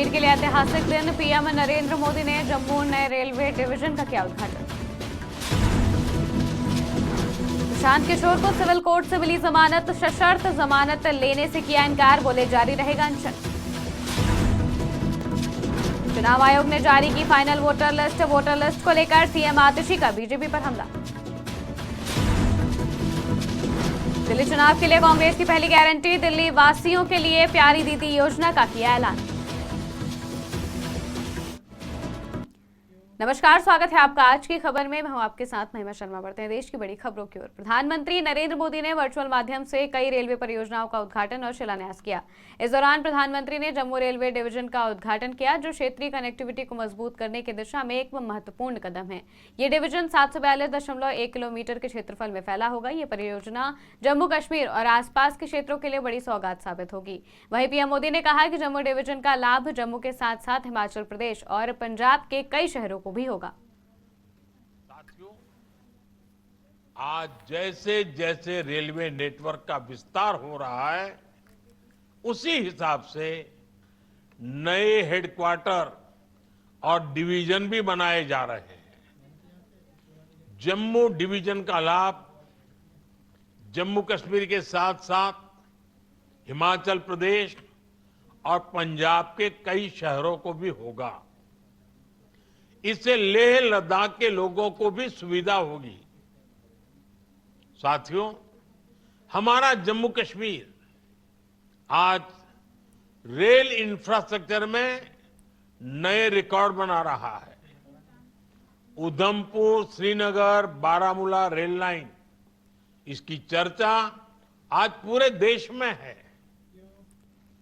कश्मीर के लिए ऐतिहासिक दिन। पीएम नरेंद्र मोदी ने जम्मू नए रेलवे डिवीजन का किया उद्घाटन। प्रशांत किशोर को सिविल कोर्ट से मिली जमानत। सशर्त जमानत लेने से किया इनकार, बोले जारी रहेगा अनशन। चुनाव आयोग ने जारी की final voter list. Voter list को लेकर सीएम आतिशी का बीजेपी पर हमला। दिल्ली चुनाव के लिए कांग्रेस की पहली गारंटी। दिल्ली वासियों के लिए प्यारी दीदी योजना का किया ऐलान। नमस्कार, स्वागत है आपका आज की खबर में। मैं हूं आपके साथ महिमा शर्मा। बढ़ते हैं देश की बड़ी खबरों की ओर। प्रधानमंत्री नरेंद्र मोदी ने वर्चुअल माध्यम से कई रेलवे परियोजनाओं का उद्घाटन और शिलान्यास किया। इस दौरान प्रधानमंत्री ने जम्मू रेलवे डिवीजन का उद्घाटन किया, जो क्षेत्रीय कनेक्टिविटी को मजबूत करने की दिशा में एक महत्वपूर्ण कदम है। ये डिवीजन 742.1 किलोमीटर के क्षेत्रफल में फैला होगा। ये परियोजना जम्मू कश्मीर और आसपास के क्षेत्रों के लिए बड़ी सौगात साबित होगी। वहीं पीएम मोदी ने कहा कि जम्मू डिवीजन का लाभ जम्मू के साथ साथ हिमाचल प्रदेश और पंजाब के कई शहरों को भी होगा। साथियों, आज जैसे जैसे रेलवे नेटवर्क का विस्तार हो रहा है, उसी हिसाब से नए हेडक्वार्टर और डिवीजन भी बनाए जा रहे हैं। जम्मू डिवीजन का लाभ जम्मू कश्मीर के साथ साथ हिमाचल प्रदेश और पंजाब के कई शहरों को भी होगा। इससे लेह लद्दाख के लोगों को भी सुविधा होगी। साथियों, हमारा जम्मू कश्मीर आज रेल इंफ्रास्ट्रक्चर में नए रिकॉर्ड बना रहा है। उधमपुर श्रीनगर बारामूला रेल लाइन, इसकी चर्चा आज पूरे देश में है।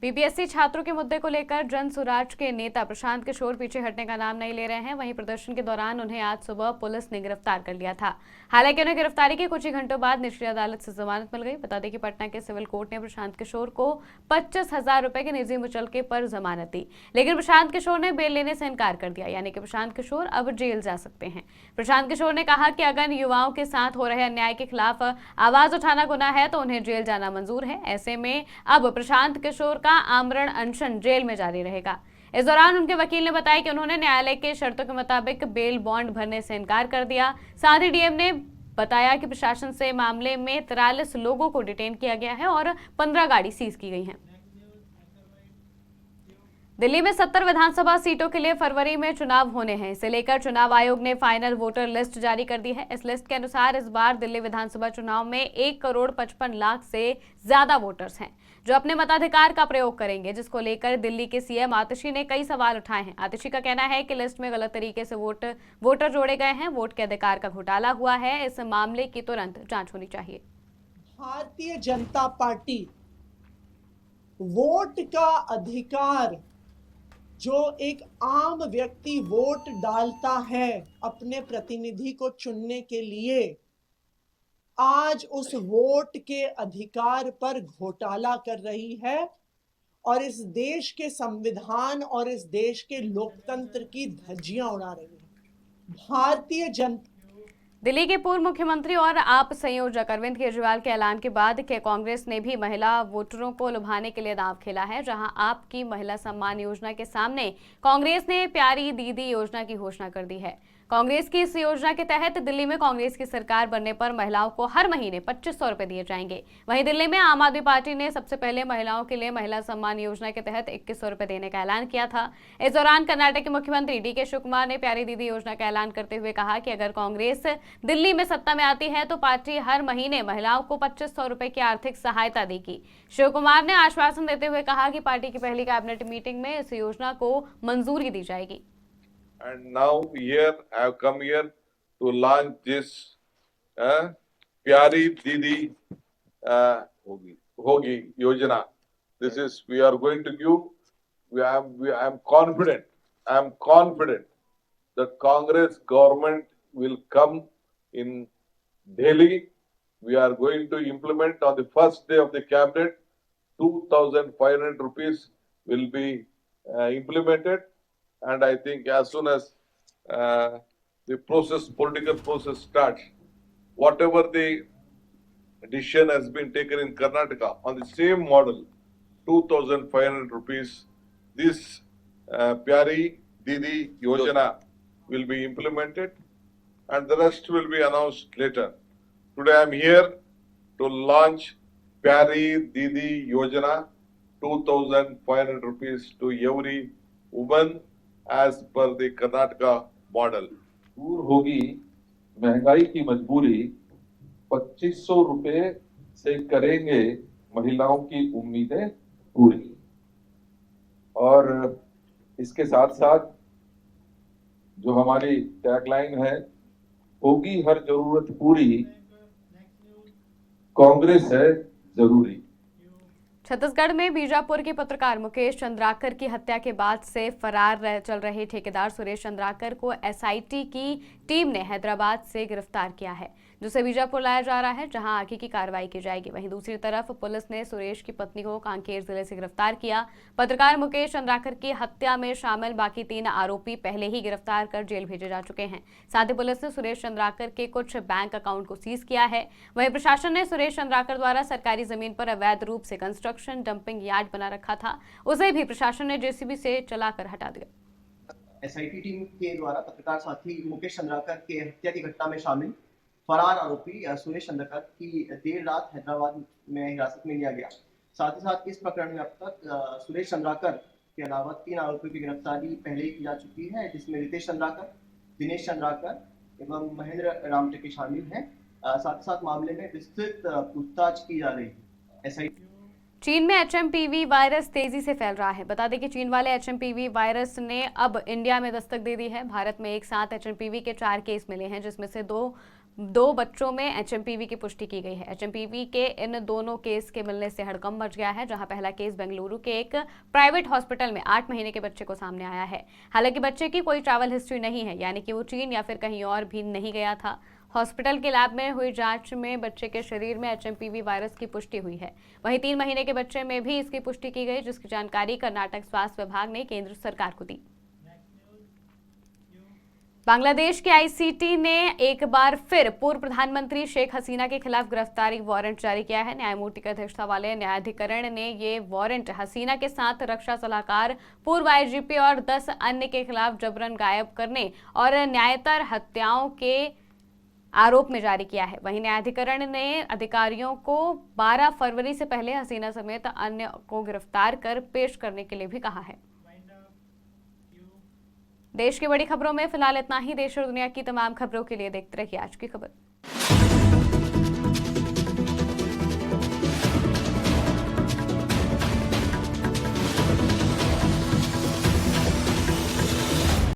बीपीएससी छात्रों के मुद्दे को लेकर जन सुराज के नेता प्रशांत किशोर पीछे हटने का नाम नहीं ले रहे हैं। वहीं प्रदर्शन के दौरान उन्हें आज सुबह पुलिस ने गिरफ्तार कर लिया था। हालांकि उन्हें गिरफ्तारी के कुछ ही घंटों बाद निचली अदालत से जमानत मिल गई। बता दें कि पटना के सिविल कोर्ट ने प्रशांत किशोर को 25,000 रुपए के निजी मुचलके पर जमानत दी, लेकिन प्रशांत किशोर ने बेल लेने से इनकार कर दिया। यानी कि प्रशांत किशोर अब जेल जा सकते हैं। प्रशांत किशोर ने कहा कि अगर युवाओं के साथ हो रहे अन्याय के खिलाफ आवाज उठाना गुनाह है तो उन्हें जेल जाना मंजूर है। ऐसे में अब प्रशांत किशोर का आमरण अनशन जेल में जारी रहेगा। इस दौरान उनके वकील ने बताया कि उन्होंने न्यायालय के शर्तों के मुताबिक बेल बॉन्ड भरने से इनकार कर दिया। साथ ही डीएम ने बताया कि प्रशासन से मामले में 43 लोगों को डिटेन किया गया है और 15 गाड़ी सीज की गई हैं। दिल्ली में 70 विधानसभा सीटों के लिए फरवरी में चुनाव होने हैं। इसे लेकर चुनाव आयोग ने फाइनल वोटर लिस्ट जारी कर दी है। इस लिस्ट के अनुसार इस बार दिल्ली विधानसभा चुनाव में 1,55,00,000 से ज्यादा वोटर्स हैं, जो अपने मताधिकार का प्रयोग करेंगे, जिसको लेकर दिल्ली के सीएम आतिशी ने कई सवाल उठाए हैं। आतिशी का कहना है कि लिस्ट में गलत तरीके से वोटर जोड़े गए हैं, वोट के अधिकार का घोटाला हुआ है। इस मामले की तुरंत जांच होनी चाहिए। भारतीय जनता पार्टी वोट का अधिकार, जो एक आम व्यक्ति वोट डालता है अपने प्रतिनिधि को चुनने के लिए, आज उस वोट के अधिकार पर घोटाला कर रही है और इस देश के संविधान और इस देश के लोकतंत्र की धज्जियां उड़ा रही है। भारतीय जनता दिल्ली के पूर्व मुख्यमंत्री और आप संयोजक अरविंद केजरीवाल के ऐलान के बाद के कांग्रेस ने भी महिला वोटरों को लुभाने के लिए दांव खेला है। जहां आप की महिला सम्मान योजना के सामने कांग्रेस ने प्यारी दीदी योजना की घोषणा कर दी है। कांग्रेस की इस योजना के तहत दिल्ली में कांग्रेस की सरकार बनने पर महिलाओं को हर महीने 2500 रुपए दिए जाएंगे। वहीं दिल्ली में आम आदमी पार्टी ने सबसे पहले महिलाओं के लिए महिला सम्मान योजना के तहत 2100 रुपए देने का ऐलान किया था। इस दौरान कर्नाटक के मुख्यमंत्री डीके शिव कुमार ने प्यारी दीदी योजना का ऐलान करते हुए कहा कि अगर कांग्रेस दिल्ली में सत्ता में आती है तो पार्टी हर महीने महिलाओं को 2500 रुपए की आर्थिक सहायता देगी। शिव कुमार ने आश्वासन देते हुए कहा कि पार्टी की पहली कैबिनेट मीटिंग में इस योजना को मंजूरी दी जाएगी। And now here I have come here to launch this Pyari Didi Hogi Yojana. This is we are going to give. I am confident. I am confident that Congress government will come in Delhi. We are going to implement on the first day of the cabinet. 2,500 rupees will be implemented. And I think as soon as the political process starts, whatever the decision has been taken in Karnataka on the same model, 2,500 rupees, this Pyari Didi Yojana will be implemented, and the rest will be announced later. Today I am here to launch Pyari Didi Yojana, 2,500 rupees to every woman as per the Karnataka model. दूर होगी महंगाई की मजबूरी, 2500 रुपए से करेंगे महिलाओं की उम्मीदें पूरी। और इसके साथ साथ जो हमारी टैगलाइन है, होगी हर जरूरत पूरी, कांग्रेस है जरूरी। छत्तीसगढ़ में बीजापुर के पत्रकार मुकेश चंद्राकर की हत्या के बाद से फरार चल रहे ठेकेदार सुरेश चंद्राकर को एसआईटी की टीम ने हैदराबाद से गिरफ्तार किया है, जिसे बीजापुर लाया जा रहा है, जहां आगे की कार्रवाई की जाएगी। वहीं दूसरी तरफ पुलिस ने सुरेश की पत्नी को कांकेर जिले से गिरफ्तार किया। पत्रकार मुकेश चंद्राकर की हत्या में शामिल बाकी 3 आरोपी पहले ही गिरफ्तार कर जेल भेजे जा चुके हैं। साथ ही पुलिस ने सुरेश चंद्राकर के कुछ बैंक अकाउंट को सीज किया है। वहीं प्रशासन ने सुरेश चंद्राकर द्वारा सरकारी जमीन पर अवैध रूप से कंस्ट्रक्शन डंपिंग यार्ड बना रखा था, उसे भी प्रशासन ने जेसीबी से चलाकर हटा दिया। एसआईटी टीम के द्वारा पत्रकार साथी मुकेश चंद्राकर के हत्या की घटना में शामिल फरार आरोपी सुरेश चंद्राकर की देर रात हैदराबाद में हिरासत में लिया गया। साथ ही साथ इस प्रकरण में अब तक सुरेश चंद्राकर के अलावा 3 आरोपियों की गिरफ्तारी पहले ही की जा चुकी है, जिसमें रितेश चंद्राकर, दिनेश चंद्राकर एवं महेंद्र रामटेके शामिल हैं। साथ ही साथ मामले में विस्तृत पूछताछ की जा रही है। एसआईटी चीन में एचएमपीवी वायरस तेजी से फैल रहा है। बता दें कि चीन वाले एचएमपीवी वायरस ने अब इंडिया में दस्तक दे दी है। भारत में एक साथ एचएमपीवी के 4 केस मिले हैं, जिसमें से दो बच्चों में एचएमपीवी की पुष्टि की गई है। एचएमपीवी के इन दोनों केस के मिलने से हड़कंप मच गया है, जहां पहला केस बेंगलुरु के एक प्राइवेट हॉस्पिटल में 8 महीने के बच्चे को सामने आया है। हालांकि बच्चे की कोई ट्रैवल हिस्ट्री नहीं है, यानी कि वो चीन या फिर कहीं और भी नहीं गया था। हॉस्पिटल के लैब में हुई जांच में बच्चे के शरीर में एचएमपीवी वायरस की पुष्टि हुई है। वहीं 3 महीने के बच्चे में भी इसकी पुष्टि की गई, जिसकी जानकारी कर्नाटक स्वास्थ्य विभाग ने केंद्र सरकार को दी। बांग्लादेश के आईसीटी ने एक बार फिर पूर्व प्रधानमंत्री शेख हसीना के खिलाफ गिरफ्तारी वारंट जारी किया है। न्यायमूर्ति की अध्यक्षता वाले न्यायाधिकरण ने ये वारंट हसीना के साथ रक्षा सलाहकार, पूर्व आईजीपी और 10 अन्य के खिलाफ जबरन गायब करने और न्यायतर हत्याओं के आरोप में जारी किया है। वहीं न्यायाधिकरण ने अधिकारियों को 12 फरवरी से पहले हसीना समेत अन्य को गिरफ्तार कर पेश करने के लिए भी कहा है। देश की बड़ी खबरों में फिलहाल इतना ही। देश और दुनिया की तमाम खबरों के लिए देखते रहिए आज की खबर।